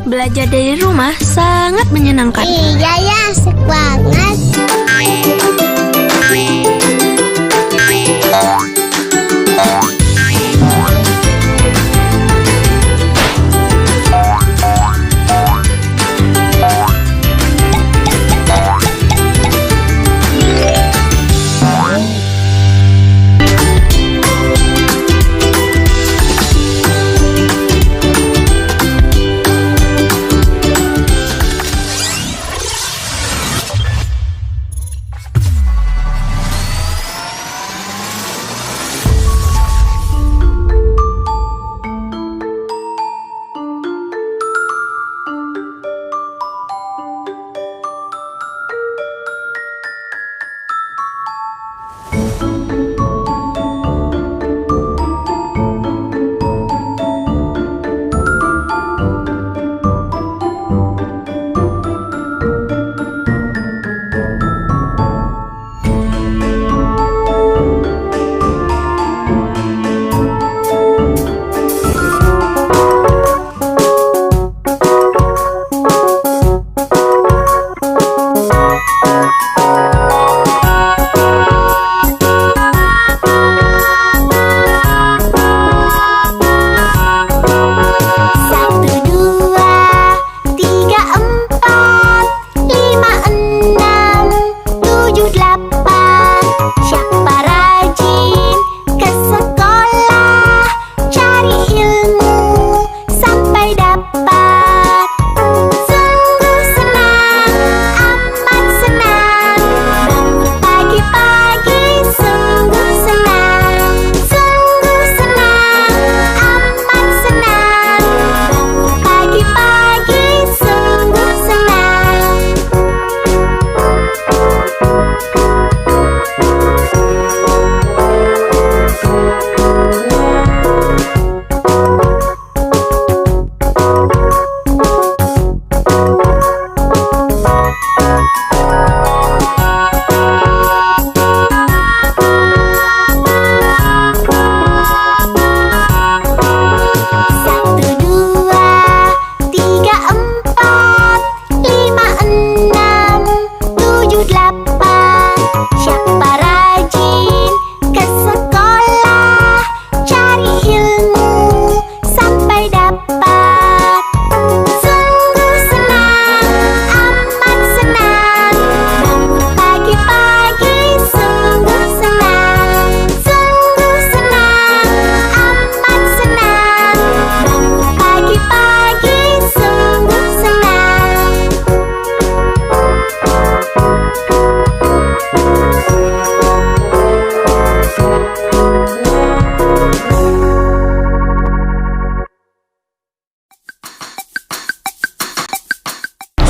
Belajar dari rumah sangat menyenangkan. Iya ya, asik banget.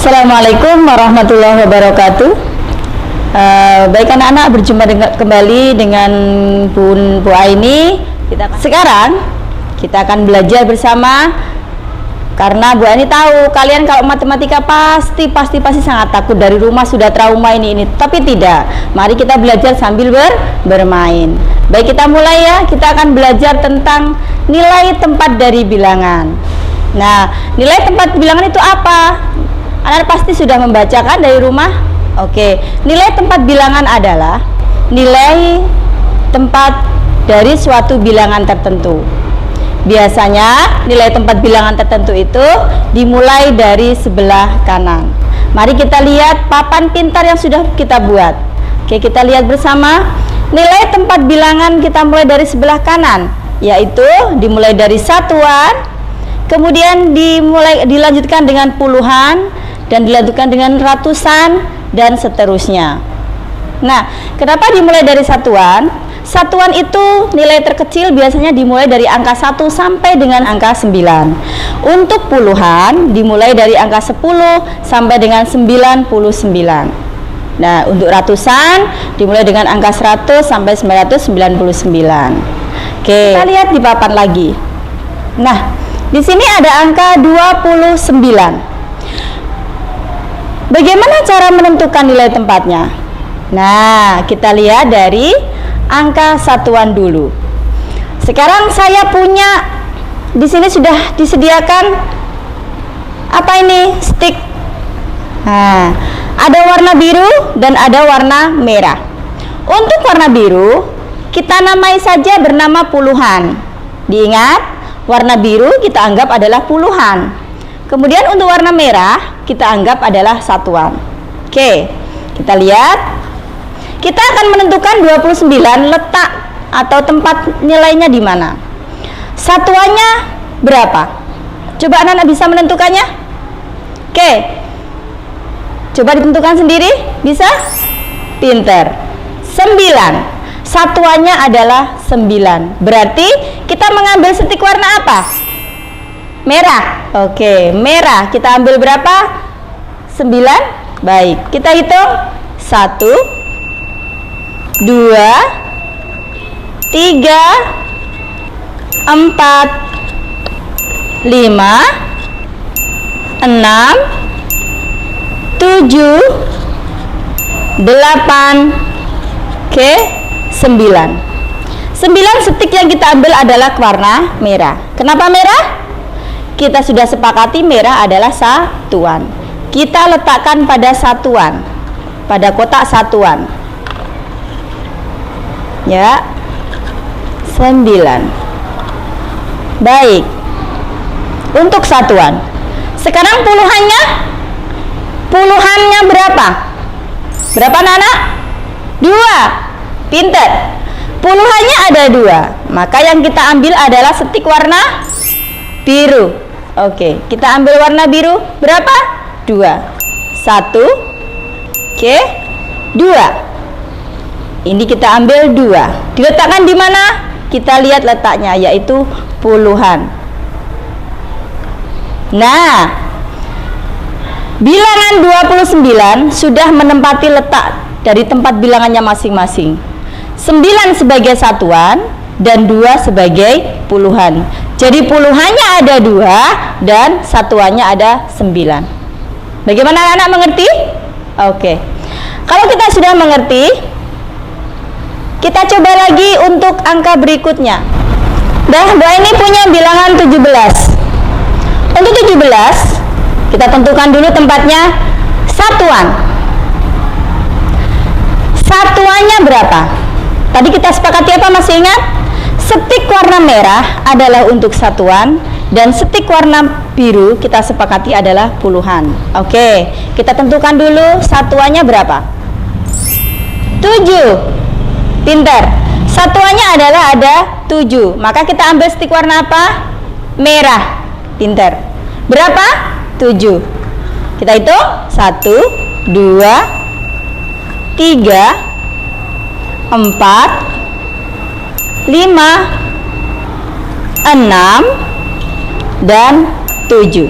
Assalamualaikum warahmatullahi wabarakatuh. Baik anak-anak, berjumpa kembali dengan Bu Aini. Sekarang kita akan belajar bersama, karena Bu Aini tahu kalian kalau matematika pasti sangat takut, dari rumah sudah trauma ini. Tapi tidak, mari kita belajar sambil bermain. Baik, kita mulai ya. Kita akan belajar tentang nilai tempat dari bilangan. Nah, nilai tempat bilangan itu apa? Anak pasti sudah membacakan dari rumah. Oke, nilai tempat bilangan adalah nilai tempat dari suatu bilangan tertentu. Biasanya nilai tempat bilangan tertentu itu dimulai dari sebelah kanan. Mari kita lihat papan pintar yang sudah kita buat. Oke, kita lihat bersama. Nilai tempat bilangan kita mulai dari sebelah kanan, yaitu dimulai dari satuan, kemudian dilanjutkan dengan puluhan, dan dilanjutkan dengan ratusan, dan seterusnya. Nah, kenapa dimulai dari satuan? Satuan itu nilai terkecil biasanya dimulai dari angka 1 sampai dengan angka 9. Untuk puluhan dimulai dari angka 10 sampai dengan 99. Nah, untuk ratusan dimulai dengan angka 100 sampai 999. Oke, kita lihat di papan lagi. Nah, di sini ada angka 29. Bagaimana cara menentukan nilai tempatnya? Nah, kita lihat dari angka satuan dulu. Sekarang saya punya di sini sudah disediakan apa apa ini? Stick. Nah, ada warna biru dan ada warna merah. Untuk warna biru, kita namai saja bernama puluhan. Diingat, warna biru kita anggap adalah puluhan. Kemudian untuk warna merah, kita anggap adalah satuan. Oke, kita lihat. Kita akan menentukan 29 letak atau tempat nilainya di mana. Satuannya berapa? Coba anak-anak bisa menentukannya? Oke. Coba ditentukan sendiri, bisa? Pinter. 9. Satuannya adalah 9. Berarti kita mengambil stick warna apa? Merah. Oke, merah. Kita ambil berapa? 9. Baik, kita hitung. 1, 2, 3, 4, 5, 6, 7, 8, oke, 9. 9 stick yang kita ambil adalah warna merah. Kenapa merah? Kita sudah sepakati merah adalah satuan. Kita letakkan pada satuan, pada kotak satuan. Ya, 9. Baik. Untuk satuan. Sekarang puluhannya? Puluhannya berapa? Berapa anak-anak? 2. Pinter. Puluhannya ada 2. Maka yang kita ambil adalah stick warna biru. Oke, kita ambil warna biru. Berapa? 2. 1. Oke. 2. Ini kita ambil 2. Diletakkan di mana? Kita lihat letaknya, yaitu puluhan. Nah, bilangan 29 sudah menempati letak dari tempat bilangannya masing-masing. 9 sebagai satuan dan 2 sebagai puluhan. Jadi puluhannya ada 2 dan satuannya ada 9. Bagaimana anak-anak mengerti? Oke. Kalau kita sudah mengerti, kita coba lagi untuk angka berikutnya. Bu ini punya bilangan 17. Untuk 17, kita tentukan dulu tempatnya satuan. Satuannya berapa? Tadi kita sepakati apa, masih ingat? Stick warna merah adalah untuk satuan dan stick warna biru kita sepakati adalah puluhan. Oke, kita tentukan dulu satuannya berapa? 7. Pinter. Satuannya adalah ada 7. Maka kita ambil stick warna apa? Merah. Pinter. Berapa? 7. Kita hitung. 1, 2, 3, 4, 5, 6, dan 7.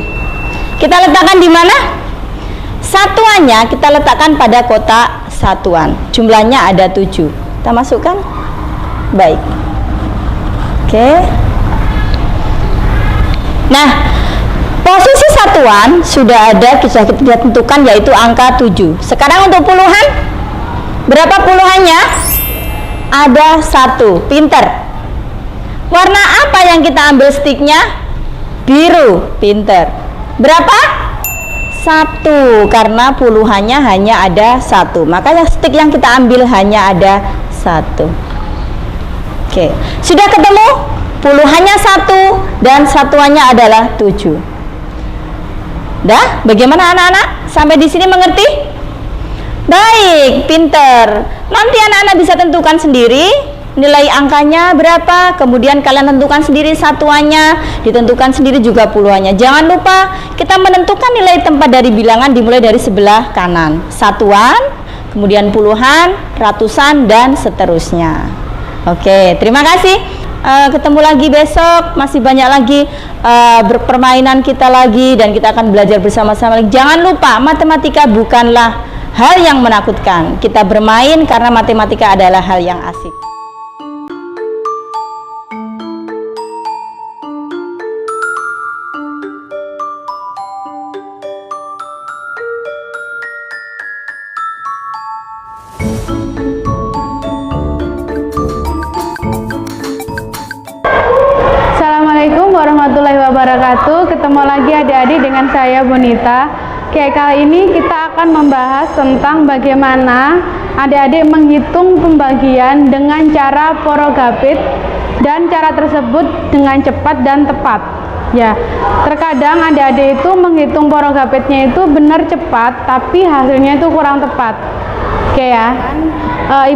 Kita letakkan di mana? Satuannya kita letakkan pada kotak satuan. Jumlahnya ada 7. Kita masukkan. Baik. Oke. Nah, posisi satuan sudah ada, kita tentukan, yaitu angka 7. Sekarang untuk puluhan, berapa puluhannya? Ada 1. Pinter. Warna apa yang kita ambil sticknya? Biru. Pinter. Berapa? 1. Karena puluhannya hanya ada 1. Makanya stick yang kita ambil hanya ada 1. Oke. Sudah ketemu? Puluhannya 1 dan satuannya adalah 7. Dah? Bagaimana anak-anak? Sampai di sini mengerti? Baik, pinter. Nanti anak-anak bisa tentukan sendiri nilai angkanya berapa, kemudian kalian tentukan sendiri satuannya, ditentukan sendiri juga puluhannya. Jangan lupa kita menentukan nilai tempat dari bilangan dimulai dari sebelah kanan. Satuan, kemudian puluhan, ratusan, dan seterusnya. Oke, terima kasih. Ketemu lagi besok, masih banyak lagi berpermainan kita lagi, dan kita akan belajar bersama-sama lagi. Jangan lupa, matematika bukanlah hal yang menakutkan. Kita bermain karena matematika adalah hal yang asik. Assalamualaikum warahmatullahi wabarakatuh. wabarakatuh. Ketemu lagi adik-adik dengan saya Bonita. Oke, kali ini kita akan membahas tentang bagaimana adik-adik menghitung pembagian dengan cara porogapit dan cara tersebut dengan cepat dan tepat. Ya, terkadang adik-adik itu menghitung porogapitnya itu benar cepat, tapi hasilnya itu kurang tepat. Oke ya,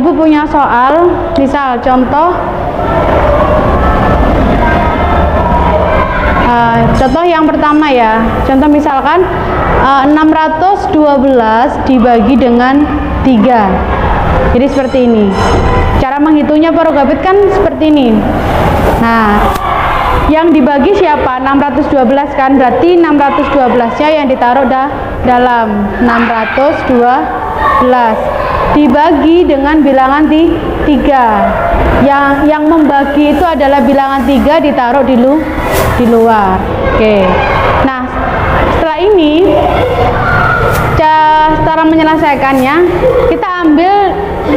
Ibu punya soal, misal contoh yang pertama ya, contoh misalkan 612 dibagi dengan 3. Jadi seperti ini. Cara menghitungnya porogapit kan seperti ini. Nah, yang dibagi siapa? 612 kan, berarti 612 nya yang ditaruh dalam 612 dibagi dengan bilangan 3. Yang membagi itu adalah bilangan 3 ditaruh di luar. Oke. Nah, setelah ini cara menyelesaikannya kita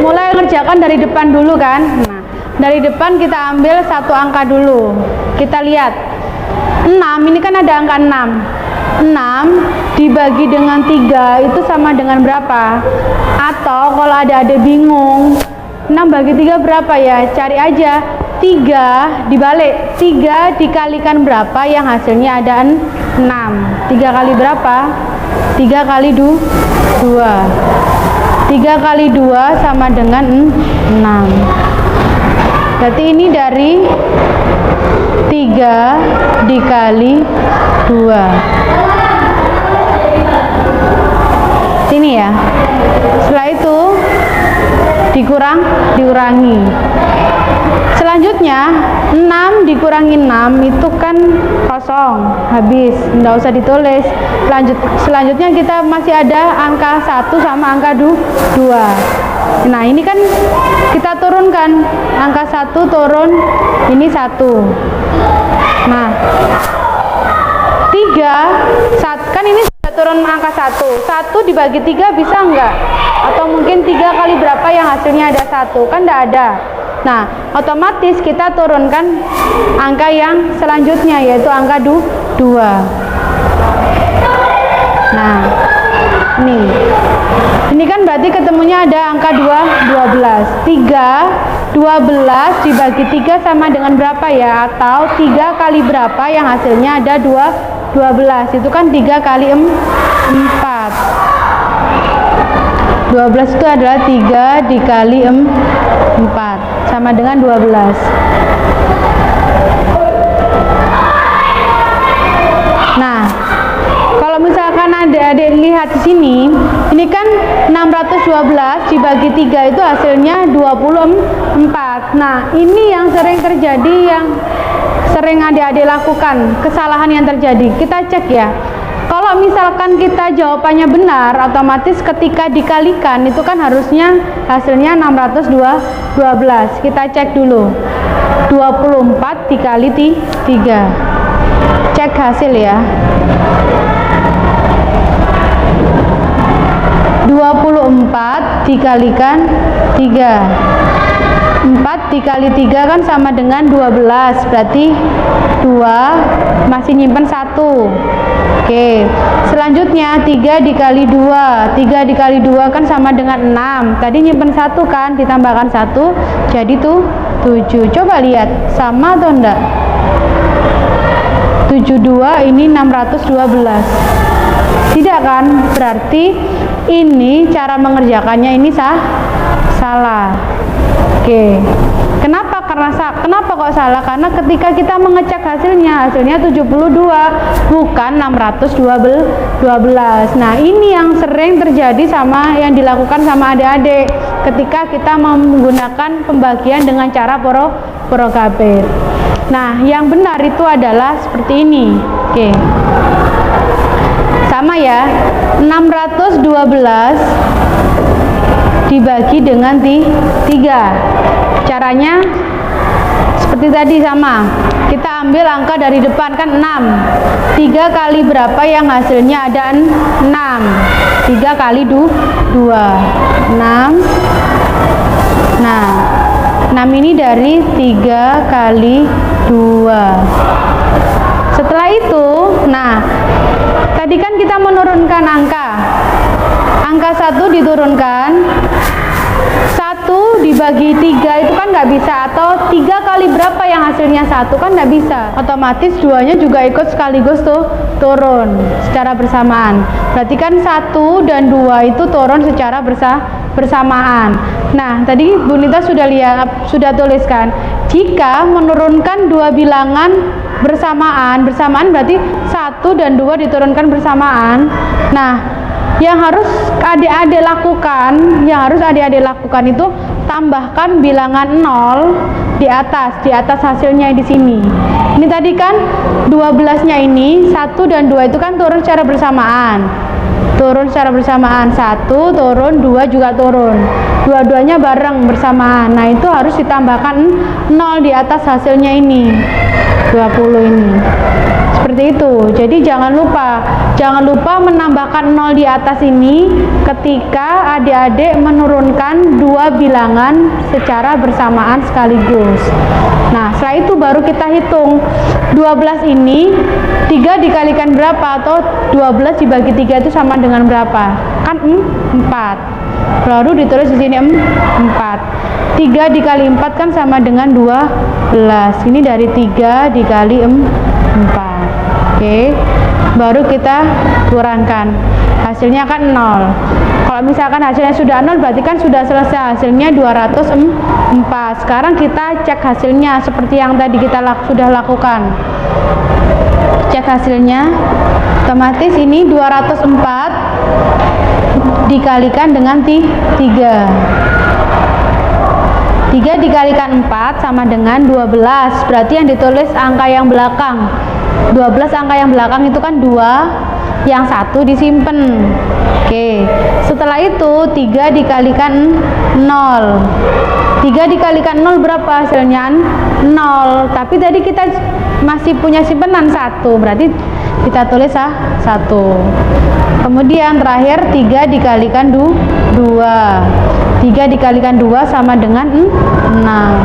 mulai ngerjakan dari depan dulu kan. Nah, dari depan kita ambil satu angka dulu. Kita lihat 6, ini kan ada angka 6 dibagi dengan 3 itu sama dengan berapa? Atau kalau ada bingung 6 bagi 3 berapa ya? Cari aja 3 dibalik, 3 dikalikan berapa yang hasilnya ada 6. 3 kali berapa? 3 kali 2. 3 kali 2 sama dengan 6. Berarti ini dari 3 dikali 2. Sini ya. Setelah itu dikurangi. Selanjutnya 6 dikurangi 6 itu kan kosong, habis, enggak usah ditulis. Selanjutnya kita masih ada angka 1 sama angka 2. Nah, ini kan kita turunkan, angka 1 turun, ini 1. Nah, 3 kan ini sudah turun angka 1 dibagi 3 bisa enggak? Atau mungkin 3 kali berapa yang hasilnya ada 1? Kan enggak ada. Nah, otomatis kita turunkan angka yang selanjutnya, yaitu angka 2. Nah, ini kan berarti ketemunya ada angka 12. 12 dibagi 3 sama dengan berapa ya? Atau 3 kali berapa yang hasilnya ada 12? Itu kan 3 kali 4. 12 itu adalah 3 dikali 4 sama dengan 12. Nah, kalau misalkan adik-adik lihat di sini, ini kan 612 dibagi 3 itu hasilnya 24. Nah, ini yang sering terjadi, yang sering adik-adik lakukan, kesalahan yang terjadi. Kita cek ya. Kalau misalkan kita jawabannya benar, otomatis ketika dikalikan itu kan harusnya hasilnya 612. Kita cek dulu. 24 dikali 3. Cek hasil ya. 24 dikalikan 3. 4 dikali 3 kan sama dengan 12. Berarti 2 masih nyimpen 1. Oke, selanjutnya 3 dikali 2. 3 dikali 2 kan sama dengan 6. Tadi nyimpen 1 kan, ditambahkan 1 jadi tuh 7. Coba lihat sama atau enggak? 72 ini 612. Tidak kan? Berarti ini cara mengerjakannya ini salah. Oke. Kenapa kok salah? Karena ketika kita mengecek hasilnya 72 bukan 612. Nah, ini yang sering terjadi sama yang dilakukan sama adik-adik ketika kita menggunakan pembagian dengan cara porogapit. Nah, yang benar itu adalah seperti ini. Oke. Sama ya. 612 dibagi dengan 3. Caranya seperti tadi sama. Kita ambil angka dari depan kan 6. 3 kali berapa yang hasilnya ada 6? 3 kali 2. 6. Nah, 6 ini dari 3 kali 2. Setelah itu Nah, tadi kan kita menurunkan angka 1 diturunkan, 1 dibagi 3 itu kan nggak bisa, atau 3 kali berapa yang hasilnya 1 kan nggak bisa, otomatis 2-nya juga ikut sekaligus tuh turun secara bersamaan. Berarti kan 1 dan 2 itu turun secara bersamaan. Nah, tadi Bu Nita sudah tuliskan, jika menurunkan 2 bilangan bersamaan berarti 1 dan 2 diturunkan bersamaan. Nah, yang harus adik-adik lakukan itu tambahkan bilangan 0 di atas hasilnya di sini. Ini tadi kan 12-nya ini 1 dan 2 itu kan turun secara bersamaan. 1 turun, 2 juga turun. Dua-duanya bareng bersamaan. Nah, itu harus ditambahkan 0 di atas hasilnya ini. 20 ini. Seperti itu. Jadi jangan lupa menambahkan 0 di atas ini ketika adik-adik menurunkan 2 bilangan secara bersamaan sekaligus. Nah, setelah itu baru kita hitung 12 ini 3 dikalikan berapa, atau 12 dibagi 3 itu sama dengan berapa? Kan 4. Baru ditulis di sini 4. 3 dikali 4 kan sama dengan 12. Ini dari 3 dikali 4. Oke, baru kita kurangkan, hasilnya kan 0. Kalau misalkan hasilnya sudah 0 berarti kan sudah selesai, hasilnya 204. Sekarang kita cek hasilnya seperti yang tadi kita sudah lakukan. Cek hasilnya, otomatis ini 204 dikalikan dengan 3. 3 dikalikan 4 sama dengan 12. Berarti yang ditulis angka yang belakang. 12 angka yang belakang itu kan 2, yang 1 disimpan. Oke, setelah itu 3 dikalikan 0. 3 dikalikan 0 berapa hasilnya? 0. Tapi tadi kita masih punya simpenan 1, berarti kita tulis 1. Kemudian terakhir 3 dikalikan 2. 3 dikalikan 2 sama dengan 6.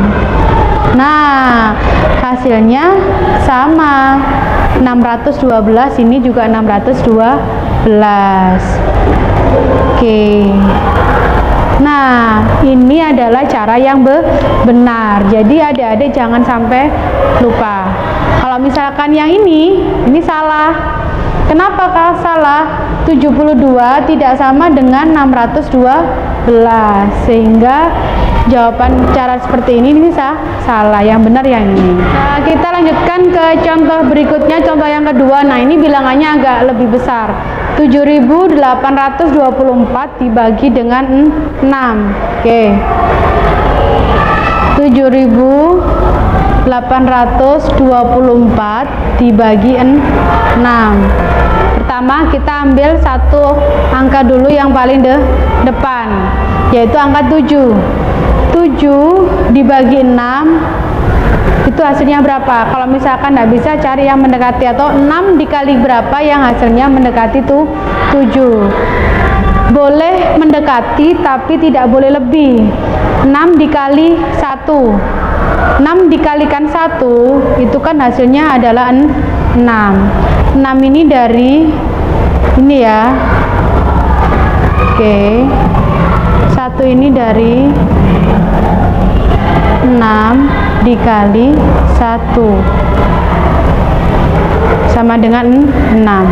Nah, hasilnya sama, 612. Ini juga 612. Oke. Nah, ini adalah cara yang benar. Jadi adik-adik jangan sampai lupa. Kalau misalkan yang ini salah. Kenapa kah salah? 72 tidak sama dengan 612, sehingga jawaban cara seperti ini bisa salah. Yang benar yang ini. Nah, kita lanjutkan ke contoh berikutnya, contoh yang kedua. Nah, ini bilangannya agak lebih besar. 7.824 dibagi dengan 6. Oke. 7.824 dibagi 6. Pertama kita ambil satu angka dulu yang paling depan, yaitu angka 7. 7 dibagi 6 itu hasilnya berapa? Kalau misalkan tidak bisa, cari yang mendekati, atau 6 dikali berapa yang hasilnya mendekati tuh 7. Boleh mendekati tapi tidak boleh lebih. 6 dikali 1, 6 dikalikan 1 itu kan hasilnya adalah 6. 6 ini dari ini ya. Oke. 1 ini dari 6 dikali 1 sama dengan 6.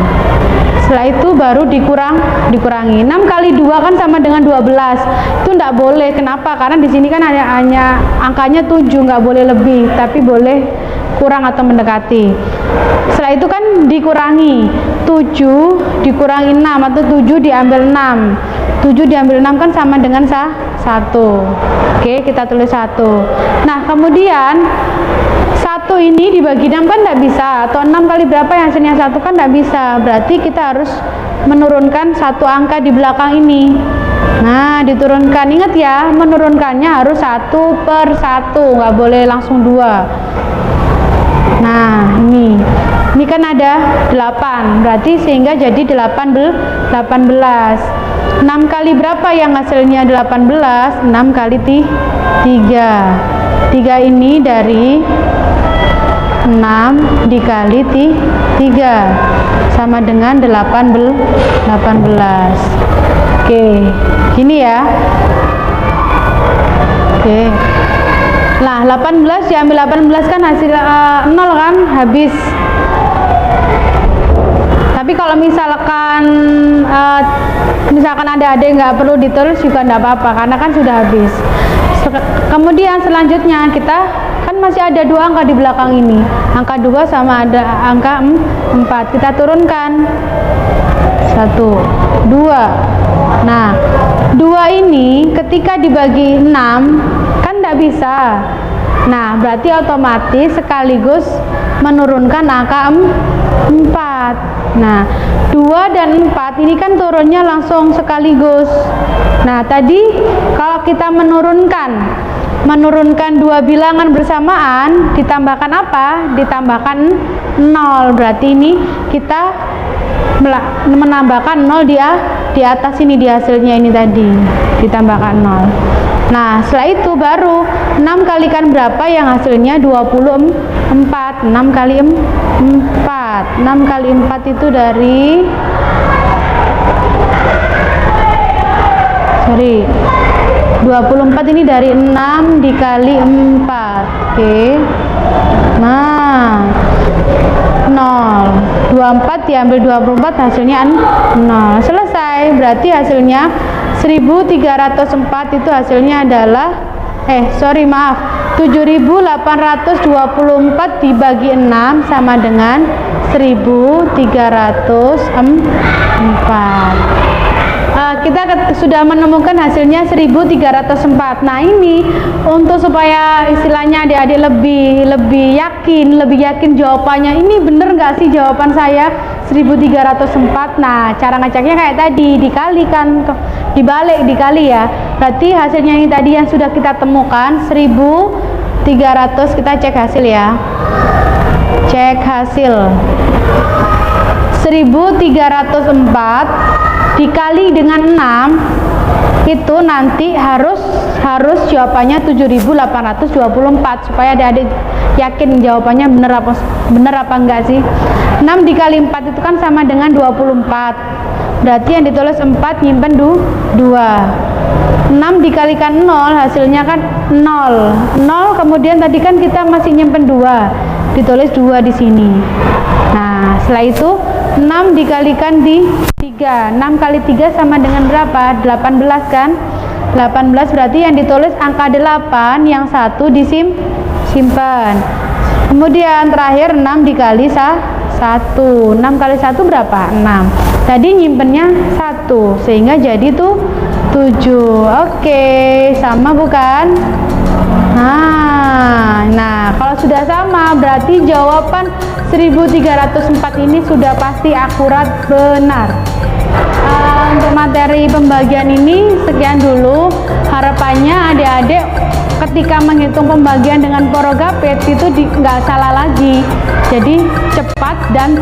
Setelah itu baru dikurangi. 6 kali 2 kan sama dengan 12. Itu enggak boleh. Kenapa? Karena di sini kan hanya angkanya 7, nggak boleh lebih, tapi boleh kurang atau mendekati. Setelah itu kan dikurangi. 7 dikurangi 6, atau 7 diambil 6. 7 diambil 6 kan sama dengan 1. Oke, kita tulis 1. Nah, kemudian 1 ini dibagi 6 kan tidak bisa, atau 6 kali berapa yang hasilnya 1 kan tidak bisa. Berarti kita harus menurunkan satu angka di belakang ini. Nah, diturunkan. Ingat ya, menurunkannya harus 1/1, nggak boleh langsung 2. Nah, ini kan ada 8, berarti sehingga jadi 18. 6 kali berapa yang hasilnya 18? 6 kali 3. 3 ini dari 6 dikali 3 sama dengan 18. Oke, gini ya. Oke. Nah, 18 diambil 18 kan hasil 0 kan, habis. Tapi kalau misalkan ada adik nggak perlu ditulis juga nggak apa-apa karena kan sudah habis. Kemudian selanjutnya kita kan masih ada 2 angka di belakang ini, angka 2 sama ada angka 4. Kita turunkan 1, 2. Nah, 2 ini ketika dibagi 6 kan nggak bisa. Nah, berarti otomatis sekaligus menurunkan angka 4. Nah, 2 dan 4 ini kan turunnya langsung sekaligus. Nah, tadi kalau kita menurunkan 2 bilangan bersamaan, ditambahkan apa? Ditambahkan 0. Berarti ini kita menambahkan 0 di atas ini, di hasilnya ini tadi ditambahkan 0. Nah, setelah itu baru 6 kalikan berapa yang hasilnya 24. 6 kali 4. 6 kali 4 itu dari 24 ini dari 6 dikali 4. Oke. Nah, 0. 24 diambil 24 hasilnya 0. Selesai. Berarti hasilnya 1304 itu hasilnya adalah 7824 dibagi 6 sama dengan 1304. Kita sudah menemukan hasilnya 1304. Nah, ini untuk supaya istilahnya adik-adik lebih yakin jawabannya, ini bener nggak sih jawaban saya 1304. Nah, cara ngeceknya kayak tadi, dikalikan, dibalik, dikali ya. Berarti hasilnya ini tadi yang sudah kita temukan 1300. Kita cek hasil ya. Cek hasil 1304 dikali dengan 6 itu nanti harus jawabannya 7824 supaya adik-adik yakin jawabannya bener apa enggak sih. 6 dikali 4 itu kan sama dengan 24. Berarti yang ditulis 4 nyimpen 2. 6 dikalikan 0 hasilnya kan 0. Kemudian tadi kan kita masih nyimpen 2. Ditulis 2 di sini. Nah, setelah itu 6 dikalikan di 3. 6 kali 3 sama dengan berapa? 18 kan? 18 berarti yang ditulis angka 8, yang 1 disimpan. Kemudian terakhir 6 dikali 1. 6 kali 1 berapa? 6. Tadi nyimpennya 1 sehingga jadi tuh 7. Oke, sama bukan? Nah, kalau sudah sama berarti jawaban 1304 ini sudah pasti akurat benar. Untuk materi pembagian ini sekian dulu. Harapannya adik-adik ketika menghitung pembagian dengan porogapet itu nggak salah lagi. Jadi cepat dan